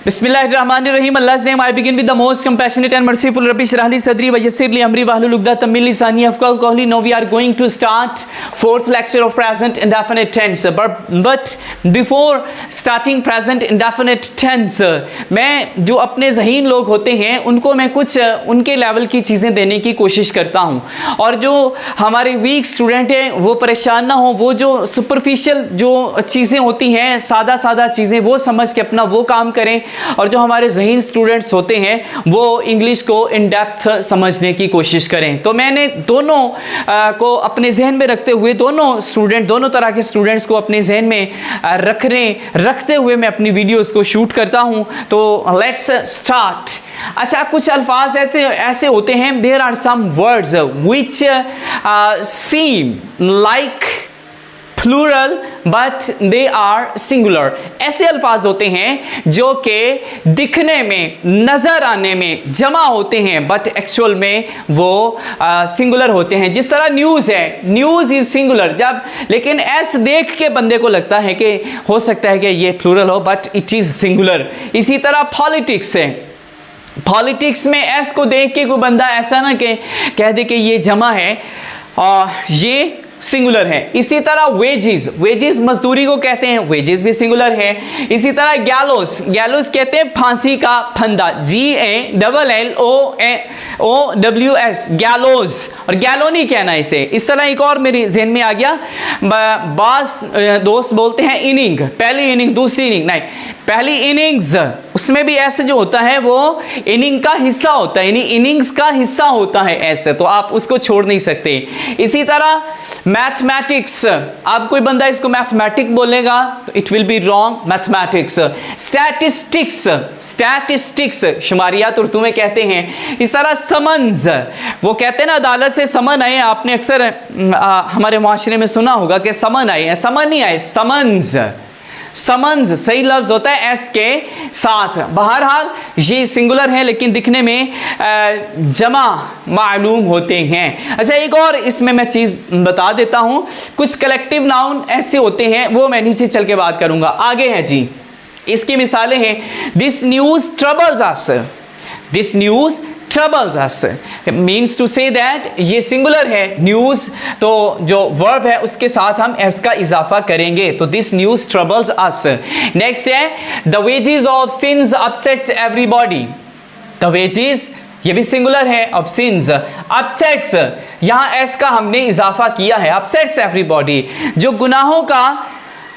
Bismillahirrahmanirrahim. Allah's name. I begin with the most compassionate and merciful. Rabbi shrah li sadri wa yassir li amri wahlul uqdatan min lisani yafqahu qawli. Now we are going to start fourth lecture of present indefinite tense. But before starting present indefinite tense, मैं जो अपने ज़हीन लोग होते हैं उनको मैं कुछ उनके लेवल की चीज़ें देने की कोशिश करता हूँ, और जो हमारे वीक स्टूडेंट हैं वो परेशान ना हो, वो जो सुपरफिशियल जो चीज़ें होती हैं, सादा सादा चीज़ें, वो समझ के अपना वो काम करें, और जो हमारे ज़हीन स्टूडेंट्स होते हैं वो इंग्लिश को इन डेप्थ समझने की कोशिश करें। तो मैंने दोनों को अपने जहन में रखते हुए दोनों तरह के स्टूडेंट्स को अपने जहन में रखते हुए मैं अपनी वीडियोस को शूट करता हूं। तो लेट्स स्टार्ट। अच्छा, कुछ अल्फाज ऐसे होते हैं, there are some words which seem like plural but they are singular. ऐसे अल्फाज होते हैं जो कि दिखने में, नज़र आने में जमा होते हैं बट एक्चुअल में वो सिंगुलर होते हैं। जिस तरह न्यूज़ है, न्यूज़ इज सिंगुलर, जब लेकिन एस देख के बंदे को लगता है कि हो सकता है कि ये प्लूरल हो बट इट इज़ सिंगुलर। इसी तरह पॉलिटिक्स है, पॉलिटिक्स में एस को देख के कोई बंदा ऐसा ना कि कह दे कि ये जमा है, ये सिंगुलर है। इसी तरह वेजेस मजदूरी को कहते हैं, वेजेस भी सिंगुलर है। इसी तरह गैलोस कहते हैं फांसी का फंदा, GALLOWS, गैलोस, और गैलो नहीं कहना इसे। इस तरह एक और मेरे जहन में आ गया, बास दोस्त बोलते हैं इनिंग, पहली इनिंग दूसरी इनिंग नहीं, पहली इनिंग्स, उसमें भी ऐसे जो होता है वो इनिंग का हिस्सा होता है, यानी इनिंग्स का हिस्सा होता है ऐसे, तो आप उसको छोड़ नहीं सकते। इसी तरह मैथमेटिक्स, आप कोई बंदा इसको मैथमेटिक बोलेगा तो it will be wrong, mathematics. Statistics शुमारियात उर्दू में कहते हैं। इस तरह समन्स, वो कहते हैं ना अदालत से समन आए, आपने अक्सर हमारे माशरे में सुना होगा कि समन आए हैं, समन नहीं आए, समन्स सही लफ्ज होता है एस के साथ। बहरहाल ये सिंगुलर है लेकिन दिखने में जमा मालूम होते हैं। अच्छा, एक और इसमें मैं चीज़ बता देता हूँ, कुछ कलेक्टिव नाउन ऐसे होते हैं, वो मैं नीचे चल के बात करूँगा। आगे है जी, इसकी मिसालें हैं, this news troubles us, this news troubles us means to say that ये सिंगुलर है न्यूज़, तो जो वर्ब है उसके साथ हम एस का इजाफा करेंगे, तो this news troubles us. Next है, the wages of sins upsets everybody, the wages ये भी सिंगुलर है, ऑफ सिंस, अपसेट्स यहाँ एस का हमने इजाफा किया है, अपसेट्स एवरीबॉडी, जो गुनाहों का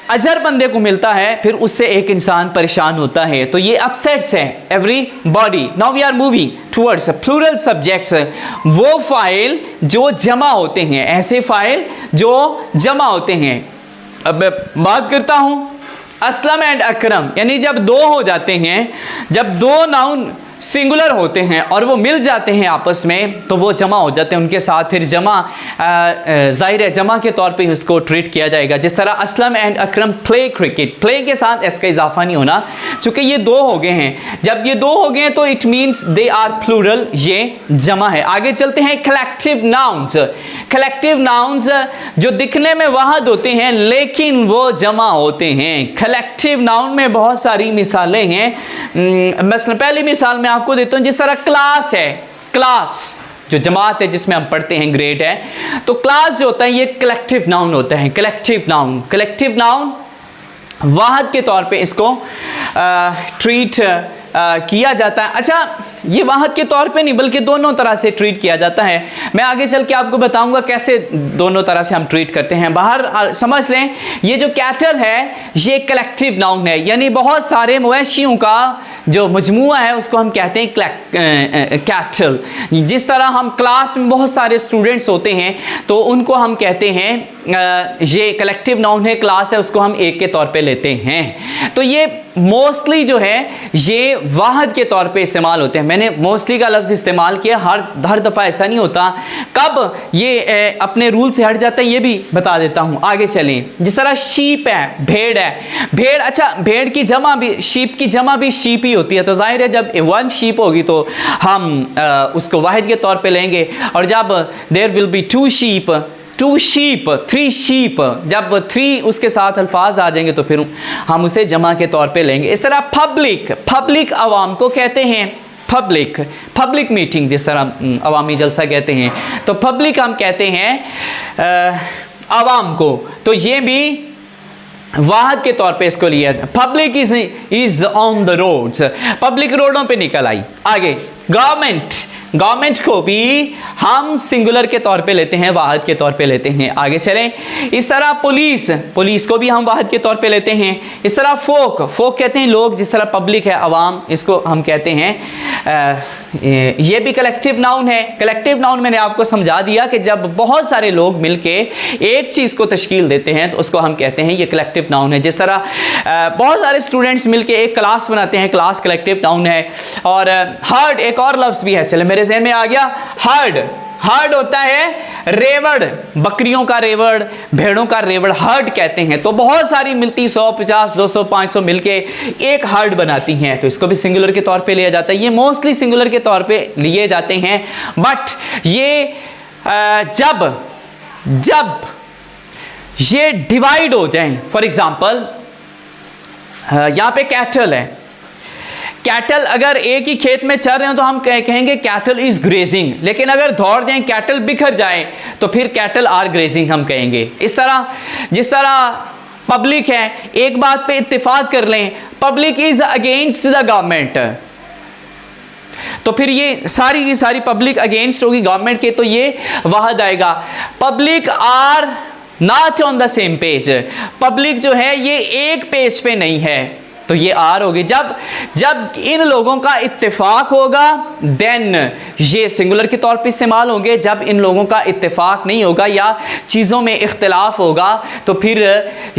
अजर बंदे को मिलता है फिर उससे एक इंसान परेशान होता है, तो ये अपसेट्स है everybody. Now we are moving towards plural subjects, वो फाइल जो जमा होते हैं, ऐसे फाइल जो जमा होते हैं। अब बात करता हूं असलम एंड अकरम, यानी जब दो हो जाते हैं, जब दो नाउन सिंगुलर होते हैं और वो मिल जाते हैं आपस में तो वो जमा हो जाते हैं, उनके साथ फिर जमा जाहिर है जमा के तौर पे उसको ट्रीट किया जाएगा। जिस तरह Aslam and Akram play cricket, play के साथ इसका इजाफा नहीं होना चूँकि ये दो हो गए हैं, जब ये दो हो गए तो it means they are plural, ये जमा है। आगे चलते हैं, कलेक्टिव नाउन्स, कलेक्टिव नाउन्स जो दिखने में वाहद होते हैं लेकिन वो जमा होते हैं। कलेक्टिव नाउन में बहुत सारी मिसालें हैं, मसलन पहली मिसाल में आपको देता हूं, जिस तरह क्लास है, क्लास जो जमात है जिसमें हम पढ़ते हैं, ग्रेड है, तो क्लास जो होता है ये कलेक्टिव नाउन होता है। कलेक्टिव नाउन वाहद के तौर पे इसको ट्रीट किया जाता है। अच्छा, ये वाहद के तौर पे नहीं बल्कि दोनों तरह से ट्रीट किया जाता है। मैं आगे चल के आपको बताऊंगा कैसे दोनों तरह से हम ट्रीट करते हैं। बाहर समझ लें, ये जो कैटल है ये कलेक्टिव नाउन है, यानी बहुत सारे मवेशियों का जो मजमुआ है उसको हम कहते हैं कैटल। जिस तरह हम क्लास में बहुत सारे स्टूडेंट्स होते हैं तो उनको हम कहते हैं ये कलेक्टिव नाउन है, क्लास है, उसको हम एक के तौर पे लेते हैं। तो ये मोस्टली जो है ये वाहद के तौर पे इस्तेमाल होते हैं। मैंने मोस्टली का लफ्ज़ इस्तेमाल किया, हर दफ़ा ऐसा नहीं होता, कब ये अपने रूल से हट जाता है ये भी बता देता हूँ। आगे चलें, जिस तरह शीप है, भेड़ है, भेड़, अच्छा भेड़ की जमा भी, शीप की जमा भी शीप ही होती है, तो जाहिर है जब वन शीप होगी तो हम उसको वाहिद के तौर पे लेंगे, और जब there will be two sheep 2 sheep, 3 sheep, जब 3 उसके साथ अल्फाज आ जाएंगे तो फिर हम उसे जमा के तौर पे लेंगे। इस तरह पब्लिक, पब्लिक आवाम को कहते हैं पब्लिक, पब्लिक मीटिंग जिस तरह अवामी जलसा कहते हैं, तो पब्लिक हम कहते हैं आवाम को, तो ये भी वाहद के तौर पे इसको लिया। Public is on the roads, public रोडों पे निकल आई। आगे गवर्नमेंट, गवर्नमेंट को भी हम सिंगुलर के तौर पे लेते हैं, वाहद के तौर पे लेते हैं। आगे चलें, इस तरह पुलिस, पुलिस को भी हम वाहद के तौर पे लेते हैं। इस तरह फोक, फोक कहते हैं लोग, जिस तरह पब्लिक है अवाम, इसको हम कहते हैं ये भी कलेक्टिव नाउन है। कलेक्टिव नाउन मैंने आपको समझा दिया कि जब बहुत सारे लोग मिलके एक चीज़ को तश्कील देते हैं तो उसको हम कहते हैं ये कलेक्टिव नाउन है। जिस तरह बहुत सारे स्टूडेंट्स मिलके एक क्लास बनाते हैं, क्लास कलेक्टिव नाउन है। और हर्ड एक और लफ्ज़ भी है, चले मेरे ज़हन में आ गया, हर्ड। हर्ड होता है रेवड़, बकरियों का रेवड़, भेड़ों का रेवड़, हर्ड कहते हैं। तो बहुत सारी मिलती 100, 50, 200, 500 मिलके एक हर्ड बनाती हैं, तो इसको भी सिंगुलर के तौर पे लिया जाता है। ये मोस्टली सिंगुलर के तौर पे लिए जाते हैं, बट ये जब ये डिवाइड हो जाएं, फॉर एग्जांपल यहाँ पे कैटल है, कैटल अगर एक ही खेत में चल रहे हो तो हम कहेंगे कैटल इज ग्रेजिंग, लेकिन अगर दौड़ जाएं, कैटल बिखर जाएं, तो फिर कैटल आर ग्रेजिंग हम कहेंगे। इस तरह जिस तरह पब्लिक है, एक बात पे इत्तेफाक कर लें, public is against the government, तो फिर ये सारी की सारी पब्लिक अगेंस्ट होगी गवर्नमेंट के, तो ये वाहद आएगा। Public are not on the same page, public जो है ये एक पेज पे नहीं है, तो ये आर होगी। जब इन लोगों का इत्तेफाक होगा देन ये सिंगुलर के तौर पे इस्तेमाल होंगे। जब इन लोगों का इत्तेफाक नहीं होगा या चीज़ों में इख्तिलाफ होगा तो फिर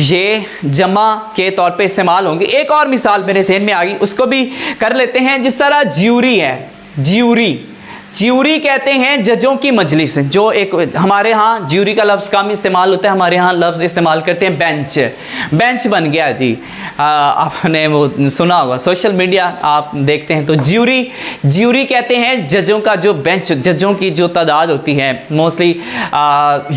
ये जमा के तौर पे इस्तेमाल होंगे। एक और मिसाल मेरे ज़हन में आ गई, उसको भी कर लेते हैं। जिस तरह ज्यूरी है, ज्यूरी, ज्यूरी कहते हैं जजों की मजलिस, जो एक हमारे यहाँ ज्यूरी का लफ्ज़ कम इस्तेमाल होता है, हमारे यहाँ लफ्ज़ इस्तेमाल करते हैं बेंच। बेंच बन गया जी, आपने वो सुना होगा, सोशल मीडिया आप देखते हैं तो ज्यूरी, ज्यूरी कहते हैं जजों का जो बेंच, जजों की जो तादाद होती है। मोस्टली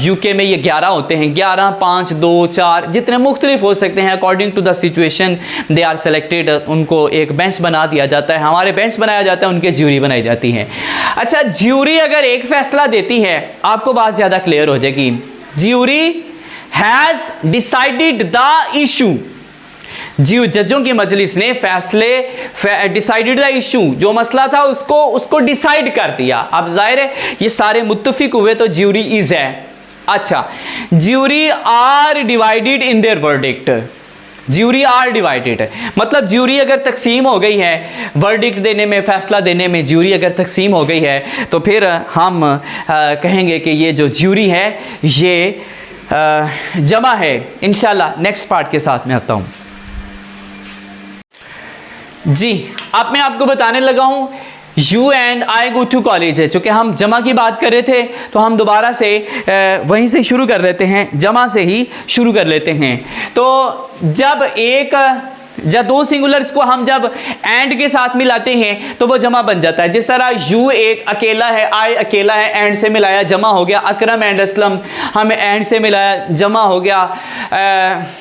यूके में ये 11 होते हैं, 11, 5, 2, 4 जितने मुख्तलिफ हो सकते हैं, according to the situation they are selected. उनको एक बेंच बना दिया जाता है, हमारे बेंच बनाया जाता है, उनके ज्यूरी बनाई जाती है। अच्छा, ज्यूरी अगर एक फैसला देती है, आपको बात ज़्यादा क्लियर हो जाएगी। Jury has decided the issue, जजों की मजलिस ने फैसले डिसाइडेड द इशू, जो मसला था उसको डिसाइड कर दिया। अब जाहिर है ये सारे मुत्तफिक हुए तो ज्यूरी इज है। अच्छा, jury are divided in their verdict, jury are divided, मतलब ज्यूरी अगर तकसीम हो गई है, वर्डिक्ट देने में, फैसला देने में ज्यूरी अगर तकसीम हो गई है, तो फिर हम कहेंगे कि ये जो ज्यूरी है ये जमा है। इंशाल्लाह नेक्स्ट पार्ट के साथ में आता हूँ जी। अब मैं आपको बताने लगा हूँ you and I go to college है। चूँकि हम जमा की बात कर रहे थे तो हम दोबारा से वहीं से शुरू कर लेते हैं, जमा से ही शुरू कर लेते हैं। तो जब दो सिंगुलर्स को हम जब एंड के साथ मिलाते हैं तो वो जमा बन जाता है। जिस तरह यू एक अकेला है, आई अकेला है, एंड से मिलाया जमा हो गया। अकरम एंड असलम हम एंड से मिलाया जमा हो गया।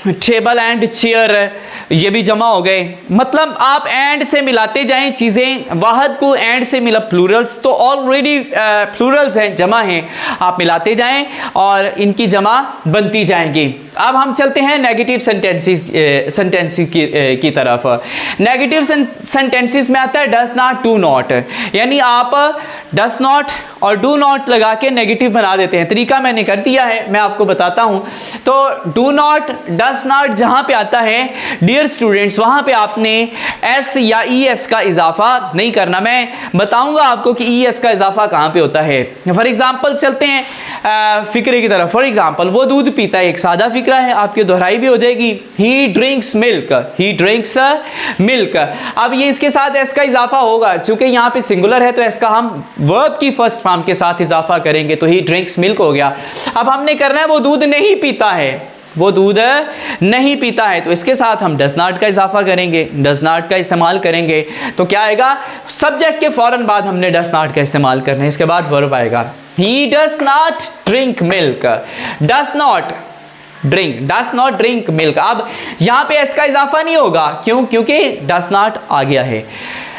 टेबल एंड चेयर ये भी जमा हो गए। मतलब आप एंड से मिलाते जाएं चीज़ें, वाहद को एंड से मिला, प्लूरल्स तो ऑलरेडी प्लूरल्स हैं, जमा हैं, आप मिलाते जाएं और इनकी जमा बनती जाएंगी। अब हम चलते हैं नेगेटिव सेंटेंसेस की तरफ। नेगेटिव सेंटेंसेस में आता है डज नॉट, डू नॉट, यानी आप डज नॉट और डू नॉट लगा के नेगेटिव बना देते हैं। तरीका मैंने कर दिया है, मैं आपको बताता हूं। तो डू नॉट, डज नॉट जहां पे आता है डियर स्टूडेंट्स, वहां पे आपने एस या ई एस का इजाफा नहीं करना। मैं बताऊंगा आपको कि ई एस का इजाफा कहां पे होता है। फॉर एग्जाम्पल चलते हैं फिक्रे की तरफ। फॉर एग्जाम्पल वो दूध पीता है, एक सादा फिक्रा है, आपकी दोहराई भी हो जाएगी। ही ड्रिंक्स मिल्क, ही ड्रिंक्स मिल्क। अब ये इसके साथ एस का इजाफा होगा, चूंकि यहाँ पे सिंगुलर है तो एस का हम वर्ब की फर्स्ट फॉर्म के साथ इजाफा करेंगे, तो ही ड्रिंक्स मिल्क हो गया। अब हमने करना है वो दूध नहीं पीता है, वो दूध नहीं पीता है। तो इसके साथ हम डज नॉट का इजाफा करेंगे, डज नॉट का इस्तेमाल करेंगे। तो क्या आएगा, सब्जेक्ट के फ़ौरन बाद हमने डज नॉट का इस्तेमाल करना है, इसके बाद वर्ब आएगा। He does not drink milk, does not drink, does not drink milk. अब यहां पे इसका इजाफा नहीं होगा, क्यों? क्योंकि डज नॉट आ गया है।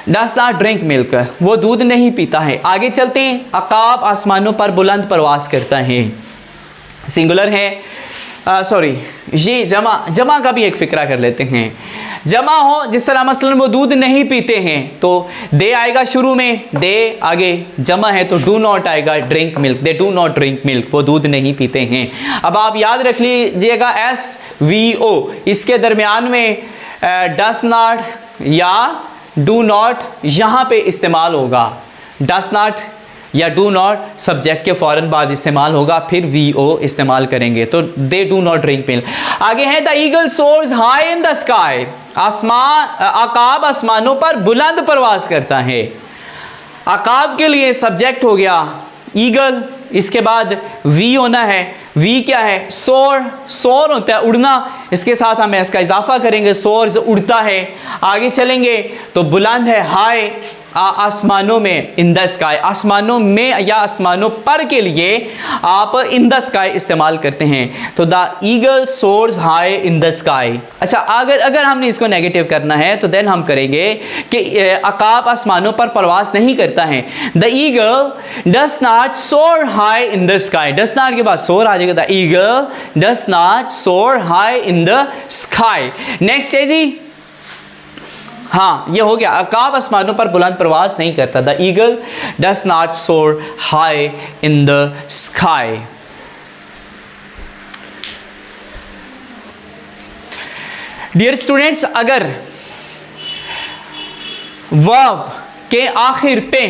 डज नॉट ड्रिंक मिल्क, वो दूध नहीं पीता है। आगे चलते हैं। अकाब आसमानों पर बुलंद परवास करता है, सिंगुलर है, सॉरी ये जमा का भी एक फिक्रा कर लेते हैं। जमा हो जिस तरह मसलन वो दूध नहीं पीते हैं तो दे आएगा शुरू में, दे आगे जमा है तो डू नॉट आएगा, drink milk, they do not drink milk, वो दूध नहीं पीते हैं। अब आप याद रख लीजिएगा SVO, इसके दरमियान में डज नॉट या डू नॉट यहाँ पे इस्तेमाल होगा। डज नॉट या डू नॉट सब्जेक्ट के फ़ौरन बाद इस्तेमाल होगा, फिर VO इस्तेमाल करेंगे, तो they do not drink milk. आगे है the eagle soars high in the sky, अकाब आसमानों पर बुलंद परवास करता है। अकाब के लिए सब्जेक्ट हो गया ईगल, इसके बाद वी होना है। वी क्या है? सोर, सोर होता है उड़ना, इसके साथ हम इसका इजाफा करेंगे, सोर्स उड़ता है। आगे चलेंगे तो बुलंद है हाई, आसमानों में, इन द स्काई, आसमानों में या आसमानों पर के लिए आप इन द स्काई इस्तेमाल करते हैं। तो the eagle soars high in the sky. अच्छा, अगर हमने इसको नेगेटिव करना है तो देन हम करेंगे कि अकाब आसमानों पर परवास नहीं करता है। The eagle does not soar high in the sky, does not के बाद सोर आ जाएगा, the eagle does not soar high in the sky. Next है जी, हाँ ये हो गया, अकाब आसमानों पर बुलंद प्रवास नहीं करता। The eagle does not soar high in the sky. Dear students, अगर वर्ब के आखिर पे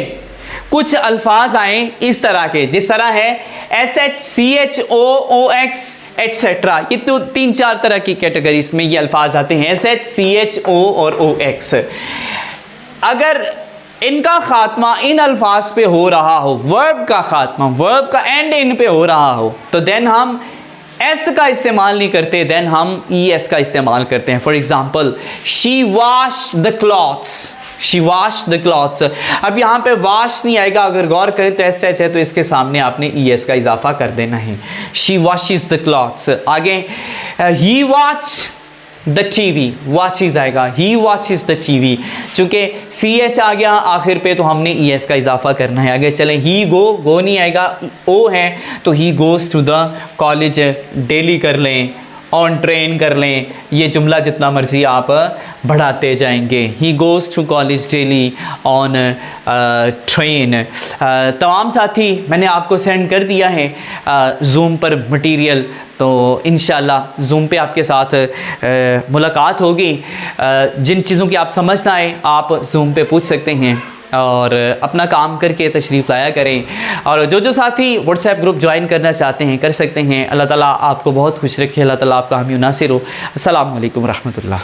कुछ अल्फाज आए इस तरह के, जिस तरह है SH CH OOX एटसेट्रा, ये तो 3-4 तरह की कैटेगरीज में ये अल्फाज आते हैं, SH CH O और OX। अगर इनका खात्मा इन अल्फाज पे हो रहा हो, वर्ब का खात्मा, वर्ब का एंड इन पे हो रहा हो, तो देन हम S का इस्तेमाल नहीं करते, देन हम ES का इस्तेमाल करते हैं। For example, she wash the clothes, she wash the clothes. अब यहाँ पे वॉश नहीं आएगा, अगर गौर करें तो SH है तो इसके सामने आपने ES का इजाफा कर देना है। She washes the clothes. आगे ही वॉच द TV, वॉचेस आएगा, ही वॉचेस द TV। चूंकि CH आ गया आखिर पे तो हमने ES का इजाफा करना है। आगे चलें, ही गो नहीं आएगा, O है तो he goes to the college daily कर लें, ऑन ट्रेन कर लें, ये जुमला जितना मर्जी आप बढ़ाते जाएंगे। He goes to college daily on train. तमाम साथी मैंने आपको सेंड कर दिया है जूम पर मटेरियल, तो इंशाल्लाह जूम पे आपके साथ मुलाकात होगी। जिन चीज़ों की आप समझ ना आए आप जूम पे पूछ सकते हैं और अपना काम करके तशरीफ़ लाया करें। और जो साथी व्हाट्सएप ग्रुप ज्वाइन करना चाहते हैं कर सकते हैं। अल्लाह ताला आपको बहुत खुश रखे, अल्लाह ताला आपका हामी नासिर हो। अस्सलामु अलैकुम रहमतुल्लाह।